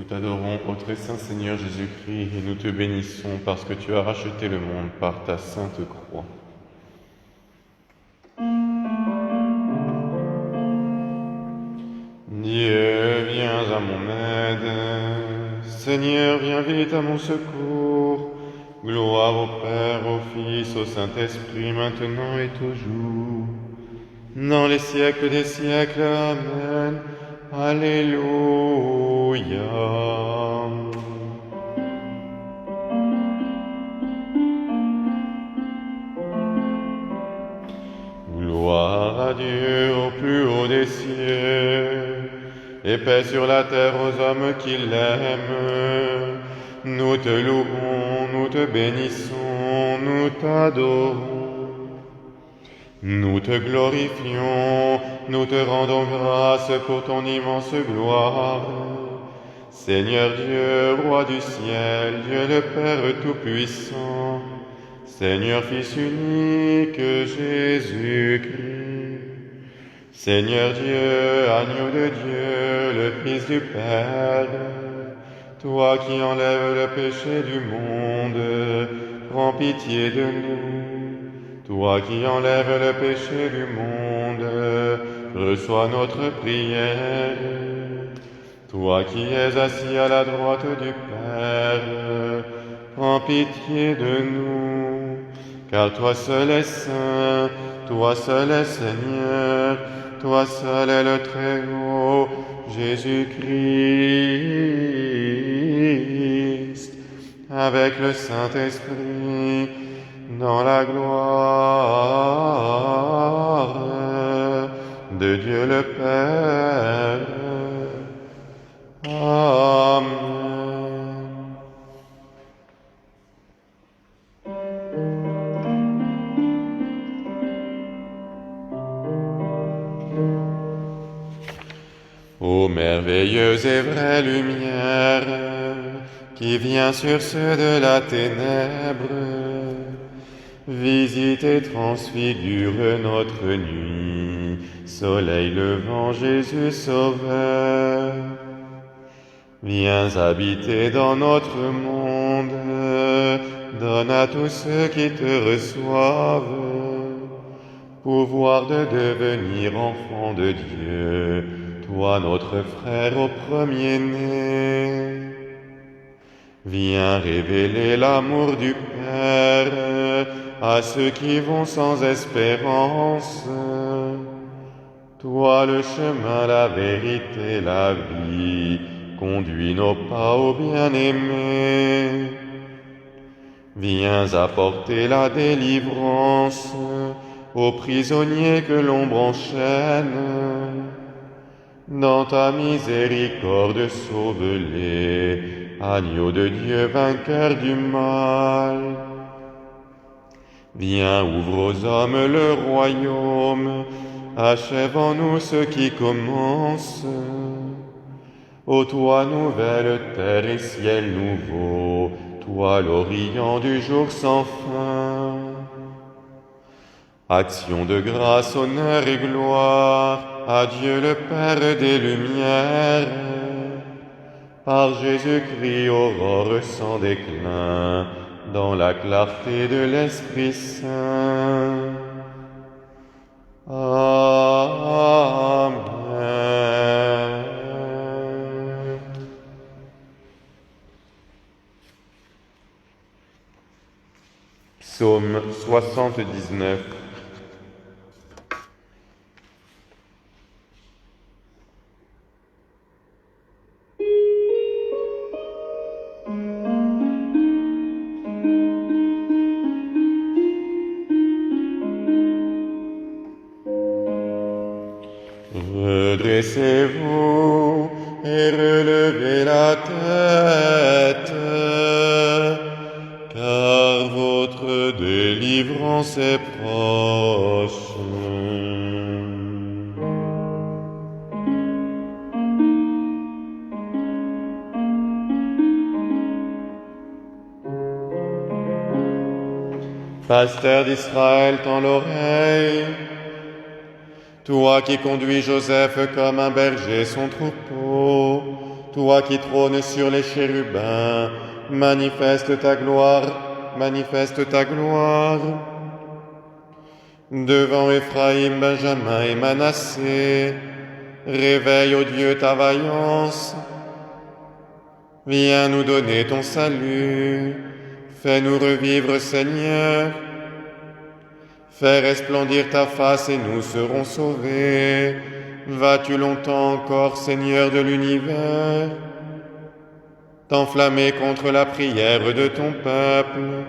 t'adorons, ô très saint Seigneur Jésus-Christ, et nous te bénissons parce que tu as racheté le monde par ta sainte croix. Dieu, viens à mon aide. Seigneur, viens vite à mon secours. Gloire au Père, au Fils, au Saint-Esprit, maintenant et toujours. Dans les siècles des siècles, Amen. Alléluia. Gloire à Dieu au plus haut des cieux, et paix sur la terre aux hommes qui l'aiment. Nous te louons, nous te bénissons, nous t'adorons. Nous te glorifions, nous te rendons grâce pour ton immense gloire. Seigneur Dieu, Roi du ciel, Dieu le Père Tout-Puissant, Seigneur Fils unique, Jésus-Christ. Seigneur Dieu, Agneau de Dieu, le Fils du Père, toi qui enlèves le péché du monde, prends pitié de nous. Toi qui enlèves le péché du monde, reçois notre prière. Toi qui es assis à la droite du Père, prends pitié de nous. Car toi seul es saint, toi seul es Seigneur, toi seul est le Très-Haut, Jésus-Christ, avec le Saint-Esprit, dans la gloire de Dieu le Père. Amen. Ô merveilleuse et vraie lumière, qui vient sur ceux de la ténèbre, visite et transfigure notre nuit, soleil levant Jésus Sauveur. Viens habiter dans notre monde, donne à tous ceux qui te reçoivent pouvoir de devenir enfants de Dieu, toi notre frère au premier-né. Viens révéler l'amour du Père à ceux qui vont sans espérance. Toi le chemin, la vérité, la vie, conduis nos pas au bien-aimé. Viens apporter la délivrance aux prisonniers que l'ombre enchaîne. Dans ta miséricorde sauve-les, agneau de Dieu vainqueur du mal. Viens, ouvre aux hommes le royaume, achève en nous ce qui commence. Ô toi nouvelle terre et ciel nouveau, toi l'Orient du jour sans fin. Action de grâce, honneur et gloire à Dieu le Père des Lumières. Par Jésus-Christ, aurore sans déclin, dans la clarté de l'Esprit Saint. Amen. Psaume 79. Redressez-vous et relevez la tête, car votre délivrance est proche. Pasteur d'Israël, tends l'oreille. Toi qui conduis Joseph comme un berger son troupeau, toi qui trônes sur les chérubins, manifeste ta gloire, manifeste ta gloire. Devant Éphraïm, Benjamin et Manassé, réveille, ô Dieu, ta vaillance. Viens nous donner ton salut, fais-nous revivre, Seigneur. Fais resplendir ta face et nous serons sauvés. Vas-tu longtemps encore, Seigneur de l'univers, t'enflammer contre la prière de ton peuple?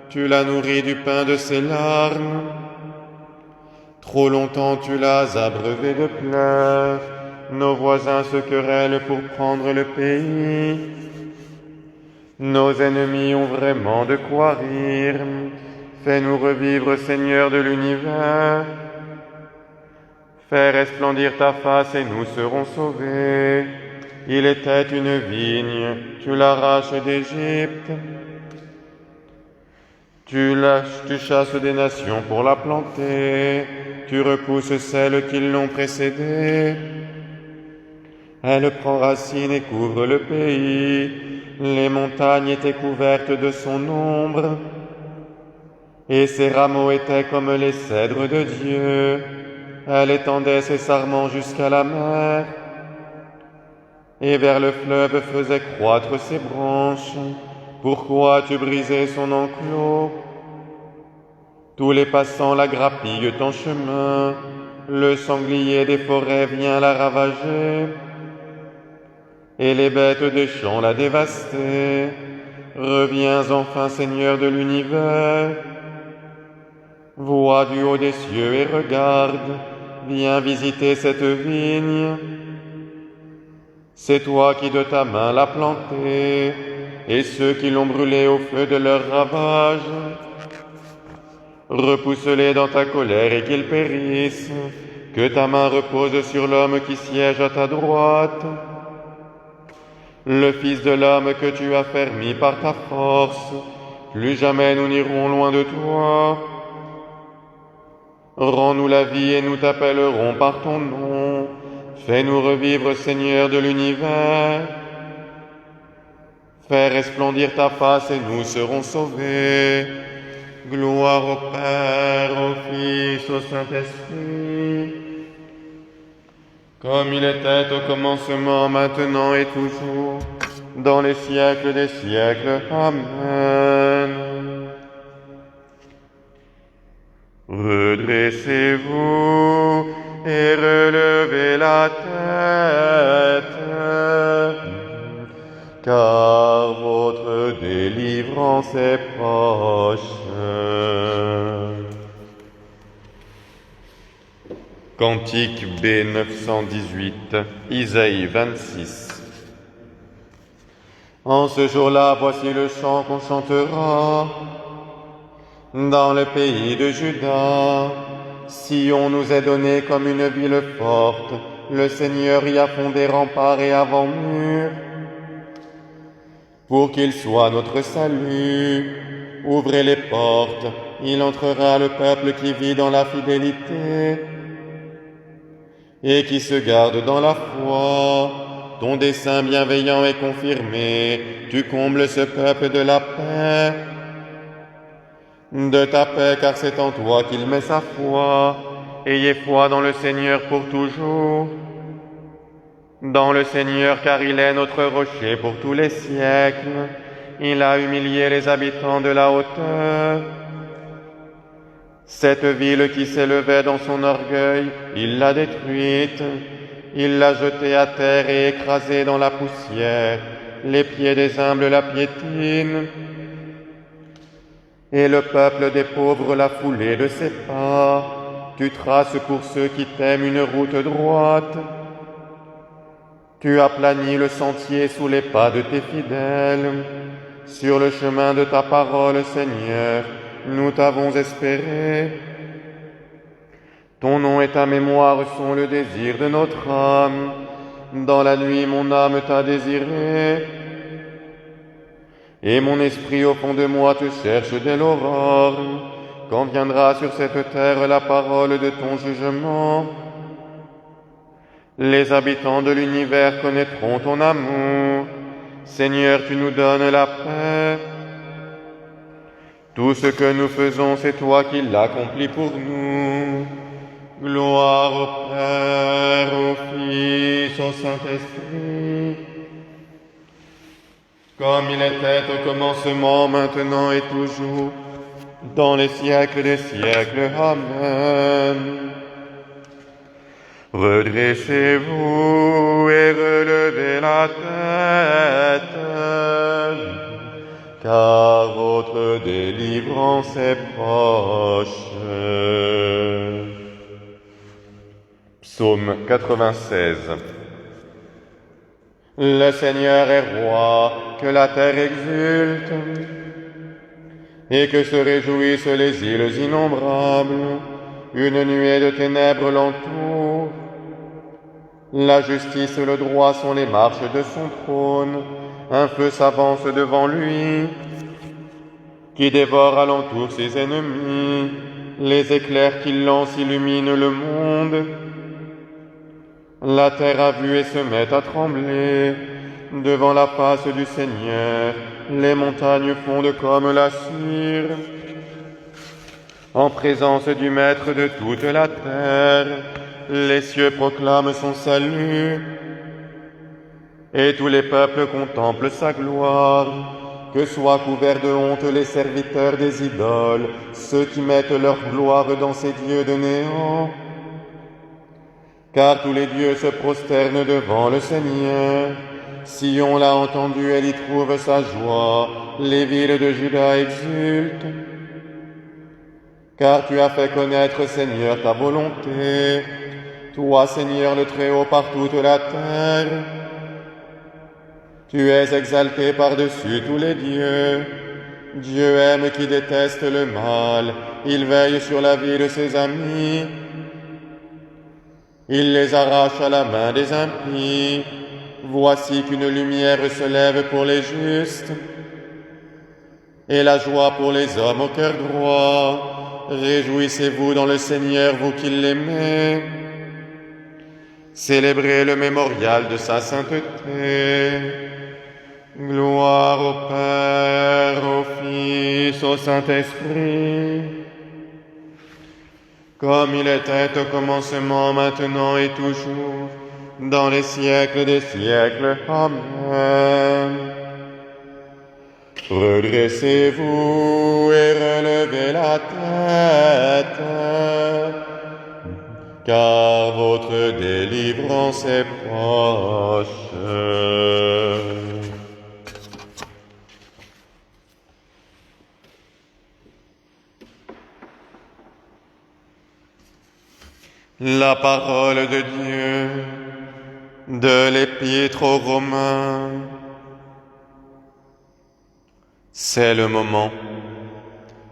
Tu l'as nourri du pain de ses larmes. Trop longtemps tu l'as abreuvé de pleurs. Nos voisins se querellent pour prendre le pays. Nos ennemis ont vraiment de quoi rire. Fais-nous revivre, Seigneur de l'univers. Fais resplendir ta face et nous serons sauvés. Il était une vigne, tu l'arraches d'Égypte. Tu chasses des nations pour la planter. Tu repousses celles qui l'ont précédée. Elle prend racine et couvre le pays. Les montagnes étaient couvertes de son ombre. Et ses rameaux étaient comme les cèdres de Dieu. Elle étendait ses sarments jusqu'à la mer. Et vers le fleuve faisait croître ses branches. Pourquoi tu brisais son enclos? Tous les passants la grappillent en chemin. Le sanglier des forêts vient la ravager. Et les bêtes des champs la dévaster. Reviens enfin, Seigneur de l'univers. Vois du haut des cieux et regarde. Viens visiter cette vigne. C'est toi qui de ta main l'as plantée, et ceux qui l'ont brûlée au feu de leur ravage. Repousse-les dans ta colère et qu'ils périssent. Que ta main repose sur l'homme qui siège à ta droite. Le Fils de l'homme que tu as fermi par ta force. Plus jamais nous n'irons loin de toi. Rends-nous la vie et nous t'appellerons par ton nom. Fais-nous revivre, Seigneur de l'univers. Fais resplendir ta face et nous serons sauvés. Gloire au Père, au Fils, au Saint-Esprit, comme il était au commencement, maintenant et toujours, dans les siècles des siècles. Amen. Redressez-vous et relevez la tête, car votre délivrance est proche. Cantique B 918, Isaïe 26. En ce jour-là, voici le chant qu'on chantera. Dans le pays de Juda, Sion nous est donné comme une ville forte. Le Seigneur y a fondé remparts et avant-murs. Pour qu'il soit notre salut, ouvrez les portes, il entrera le peuple qui vit dans la fidélité et qui se garde dans la foi. Ton dessein bienveillant est confirmé, tu combles ce peuple de la paix. De ta paix, car c'est en toi qu'il met sa foi. Ayez foi dans le Seigneur pour toujours. Dans le Seigneur, car il est notre rocher pour tous les siècles. Il a humilié les habitants de la hauteur. Cette ville qui s'élevait dans son orgueil, il l'a détruite. Il l'a jetée à terre et écrasée dans la poussière. Les pieds des humbles la piétinent. Et le peuple des pauvres l'a foulé de ses pas. Tu traces pour ceux qui t'aiment une route droite. Tu aplanis le sentier sous les pas de tes fidèles. Sur le chemin de ta parole, Seigneur, nous t'avons espéré. Ton nom et ta mémoire sont le désir de notre âme. Dans la nuit, mon âme t'a désiré. Et mon esprit au fond de moi te cherche dès l'aurore, quand viendra sur cette terre la parole de ton jugement. Les habitants de l'univers connaîtront ton amour. Seigneur, tu nous donnes la paix. Tout ce que nous faisons, c'est toi qui l'accomplis pour nous. Gloire au Père, au Fils, au Saint-Esprit, comme il était au commencement, maintenant et toujours, dans les siècles des siècles. Amen. Redressez-vous et relevez la tête, car votre délivrance est proche. Psaume 96. Le Seigneur est roi, que la terre exulte, et que se réjouissent les îles innombrables. Une nuée de ténèbres l'entoure. La justice et le droit sont les marches de son trône. Un feu s'avance devant lui, qui dévore alentour ses ennemis. Les éclairs qu'il lance illuminent le monde. La terre a vu et se met à trembler. Devant la face du Seigneur, les montagnes fondent comme la cire. En présence du Maître de toute la terre, les cieux proclament son salut, et tous les peuples contemplent sa gloire. Que soient couverts de honte les serviteurs des idoles, ceux qui mettent leur gloire dans ces dieux de néant. Car tous les dieux se prosternent devant le Seigneur. Sion l'a entendu, elle y trouve sa joie, les villes de Juda exultent. Car tu as fait connaître, Seigneur, ta volonté. Toi, Seigneur, le Très-Haut par toute la terre. Tu es exalté par-dessus tous les dieux. Dieu aime qui déteste le mal. Il veille sur la vie de ses amis. Il les arrache à la main des impies. Voici qu'une lumière se lève pour les justes, et la joie pour les hommes au cœur droit. Réjouissez-vous dans le Seigneur, vous qui l'aimez. Célébrez le mémorial de sa sainteté. Gloire au Père, au Fils, au Saint-Esprit, comme il était au commencement, maintenant et toujours, dans les siècles des siècles. Amen. Redressez-vous et relevez la tête, car votre délivrance est proche. La parole de Dieu de l'Épître aux Romains. C'est le moment,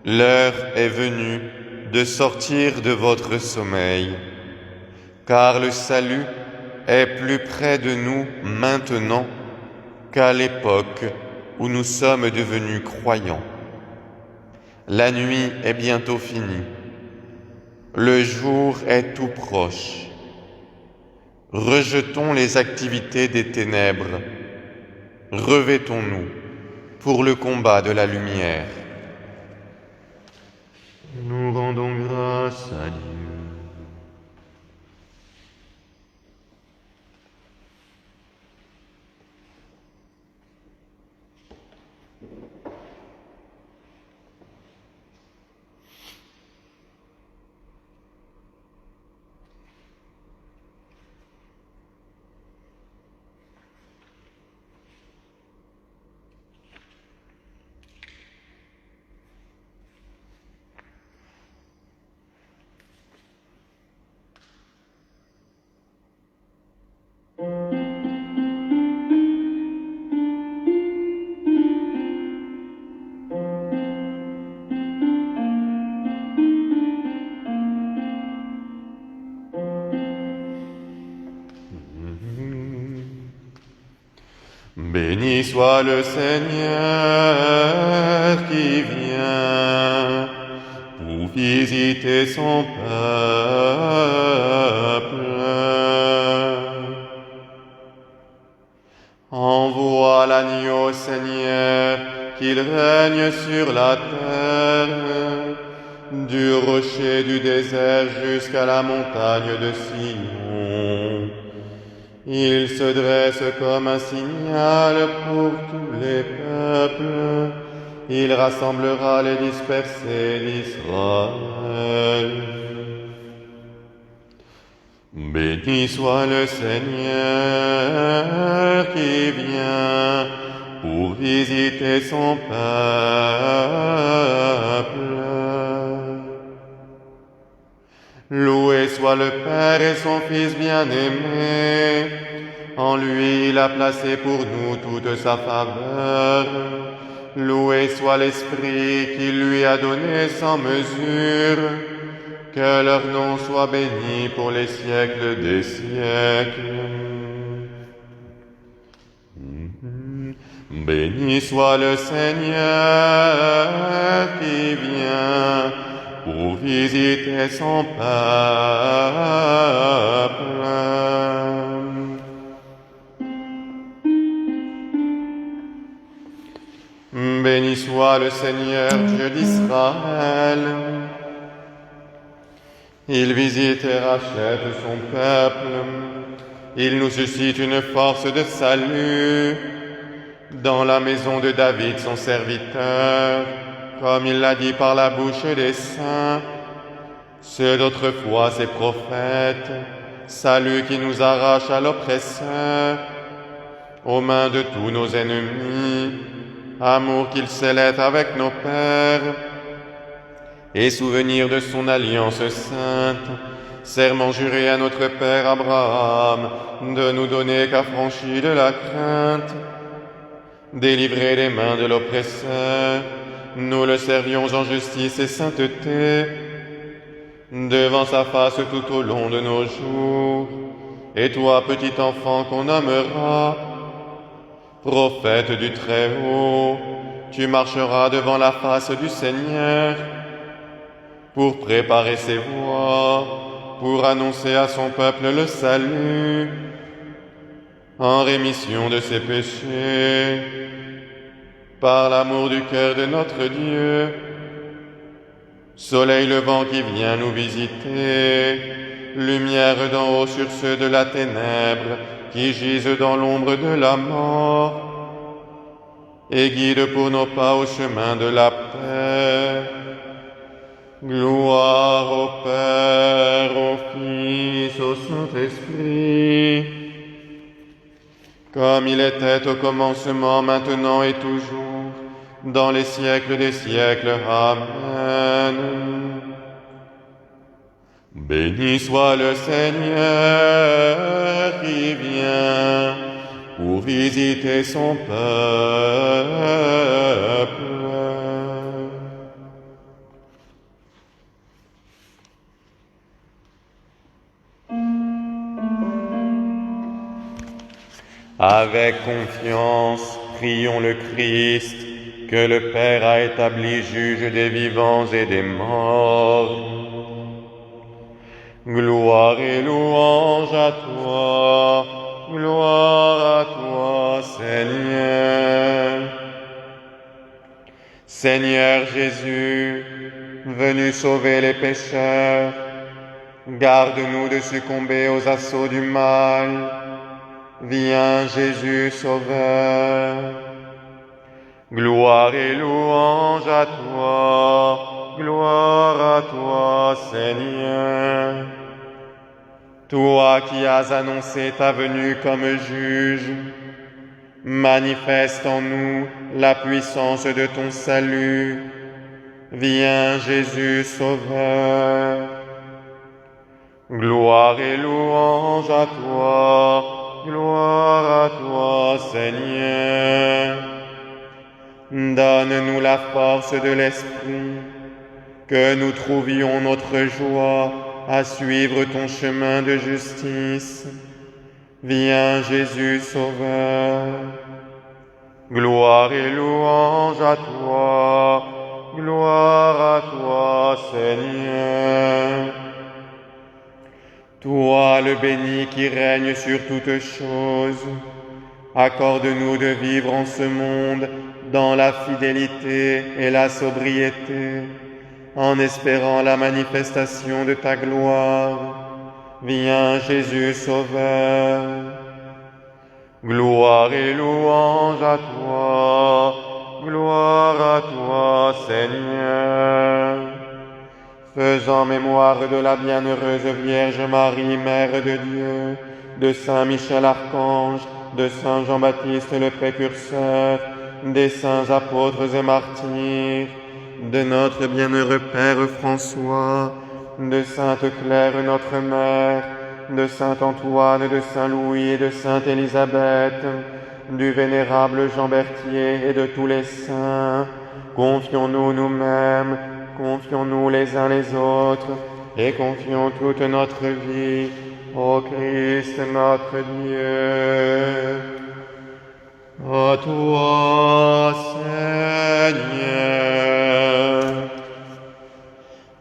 l'heure est venue de sortir de votre sommeil, car le salut est plus près de nous maintenant qu'à l'époque où nous sommes devenus croyants. La nuit est bientôt finie, le jour est tout proche. Rejetons les activités des ténèbres, revêtons-nous pour le combat de la lumière. Nous rendons grâce à Dieu. Béni soit le Seigneur qui vient pour visiter son peuple. qu'il règne sur la terre, du rocher du désert jusqu'à la montagne de Sion. Il se dresse comme un signal pour tous les peuples. Il rassemblera les dispersés d'Israël. Béni soit le Seigneur qui vient pour visiter son peuple. Loué soit le Père et son Fils bien-aimé. En lui il a placé pour nous toute sa faveur. Loué soit l'Esprit qui lui a donné sans mesure. Que leur nom soit béni pour les siècles des siècles. Béni soit le Seigneur qui vient pour visiter son peuple. Béni soit le Seigneur Dieu d'Israël. Il visite et rachète son peuple. Il nous suscite une force de salut dans la maison de David, son serviteur, comme il l'a dit par la bouche des saints, ceux d'autrefois, ses prophètes, salut qui nous arrache à l'oppresseur, aux mains de tous nos ennemis, amour qu'il scellait avec nos pères, et souvenir de son alliance sainte, serment juré à notre père Abraham, de nous donner qu'affranchis de la crainte, délivrés des mains de l'oppresseur, nous le servions en justice et sainteté, devant sa face tout au long de nos jours. Et toi, petit enfant qu'on nommera, prophète du Très-Haut, tu marcheras devant la face du Seigneur, pour préparer ses voies, pour annoncer à son peuple le salut, en rémission de ses péchés, par l'amour du cœur de notre Dieu. Soleil levant qui vient nous visiter, lumière d'en haut sur ceux de la ténèbre qui gisent dans l'ombre de la mort, et guide pour nos pas au chemin de la paix. Gloire au Père, au Fils, au Saint-Esprit, comme il était au commencement, maintenant et toujours, dans les siècles des siècles. Amen. Béni soit le Seigneur qui vient pour visiter son peuple. Avec confiance, prions le Christ, que le Père a établi juge des vivants et des morts. Gloire et louange à toi, gloire à toi, Seigneur. Seigneur Jésus, venu sauver les pécheurs, garde-nous de succomber aux assauts du mal. Viens Jésus Sauveur. Gloire et louange à toi, gloire à toi, Seigneur. Toi qui as annoncé ta venue comme juge, manifeste en nous la puissance de ton salut. Viens Jésus Sauveur. Gloire et louange à toi, gloire à toi, Seigneur. Donne-nous la force de l'Esprit, que nous trouvions notre joie à suivre ton chemin de justice. Viens Jésus Sauveur. Gloire et louange à toi, gloire à toi, Seigneur. Toi le béni qui règne sur toutes choses, accorde-nous de vivre en ce monde dans la fidélité et la sobriété, en espérant la manifestation de ta gloire. Viens Jésus Sauveur. Gloire et louange à toi, gloire à toi Seigneur. Faisant mémoire de la bienheureuse Vierge Marie, Mère de Dieu, de Saint Michel Archange, de Saint Jean-Baptiste le Précurseur, des saints apôtres et martyrs, de notre bienheureux Père François, de Sainte Claire notre Mère, de Saint Antoine, de Saint Louis et de Sainte Élisabeth, du vénérable Jean Berthier et de tous les saints, confions-nous nous-mêmes, confions-nous les uns les autres, et confions toute notre vie au Christ notre Dieu. À toi, Seigneur,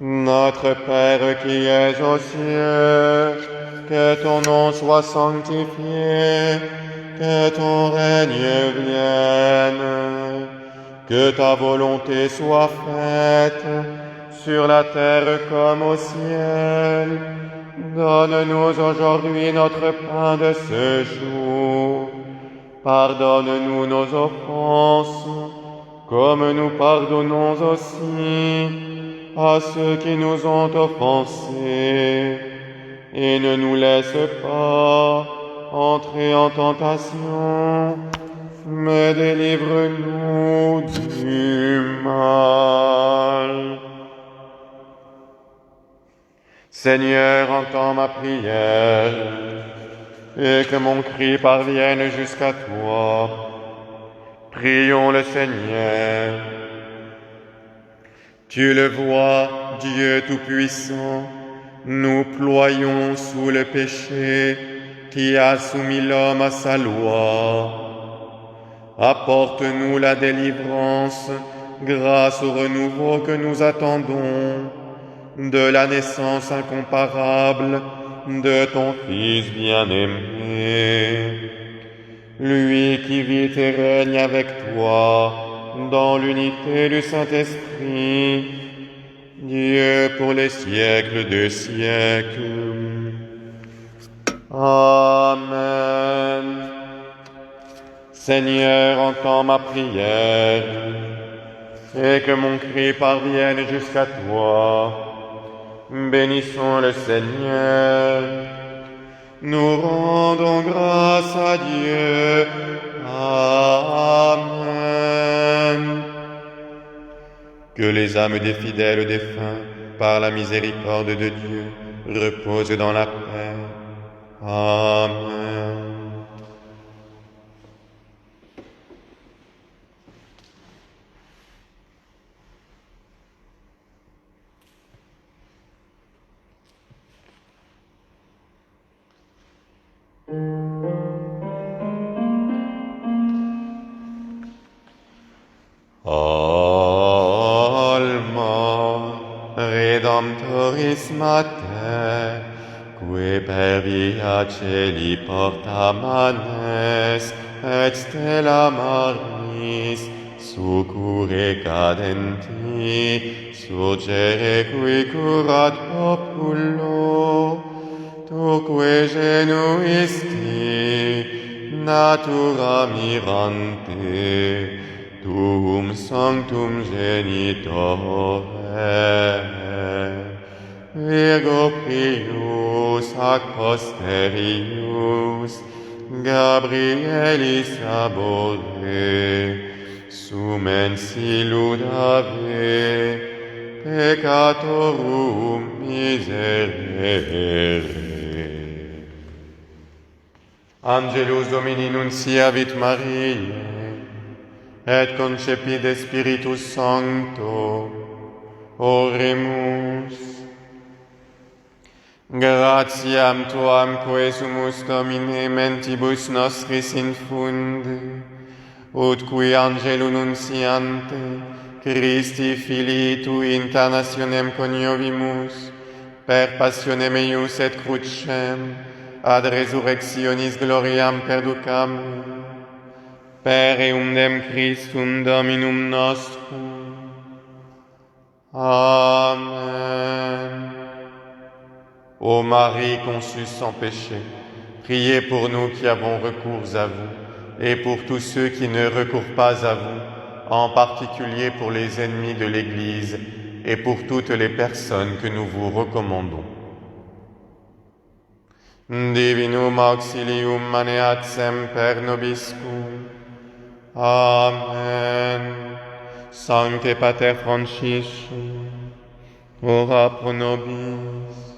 notre Père qui es aux cieux, que ton nom soit sanctifié, que ton règne vienne, que ta volonté soit faite, sur la terre comme au ciel. Donne-nous aujourd'hui notre pain de ce jour. Pardonne-nous nos offenses, comme nous pardonnons aussi à ceux qui nous ont offensés. Et ne nous laisse pas entrer en tentation, mais délivre-nous du mal. Seigneur, entends ma prière, et que mon cri parvienne jusqu'à toi. Prions le Seigneur. Tu le vois, Dieu Tout-Puissant, nous ployons sous le péché qui a soumis l'homme à sa loi. Apporte-nous la délivrance grâce au renouveau que nous attendons de la naissance incomparable de ton Fils bien-aimé. Lui qui vit et règne avec toi dans l'unité du Saint-Esprit, Dieu pour les siècles des siècles. Amen. Seigneur, entends ma prière, et que mon cri parvienne jusqu'à toi. Bénissons le Seigneur. Nous rendons grâce à Dieu. Amen. Que les âmes des fidèles défunts, par la miséricorde de Dieu, reposent dans la paix. Amen. Alma Redemptoris Mater, qui per via celi porta manes, et stella maris, succurre cadenti, surgere qui curat populo, tuque genuisti, natura mirante, tuum sanctum genitore, Virgo prius ac posterius, Gabrielis abore, sumensi ludave, peccatorum miserere. Angelus Domini nunciavit Mariae, et concepit Spiritus Sancto. Oremus. Gratiam Tuam quesumus Domine mentibus nostris infunde, ut qui angelo nunciante, Christi Filii Tui incarnationem coniovimus, per passionem eius et crucem, ad resurrectionis gloriam perducam, per eundem Christum Dominum nostrum. Amen. Ô Marie conçue sans péché, priez pour nous qui avons recours à vous, et pour tous ceux qui ne recourent pas à vous, en particulier pour les ennemis de l'Église, et pour toutes les personnes que nous vous recommandons. Divinum auxilium maneat semper nobiscum. Amen. Sancte Pater Franciscus, ora pro nobis.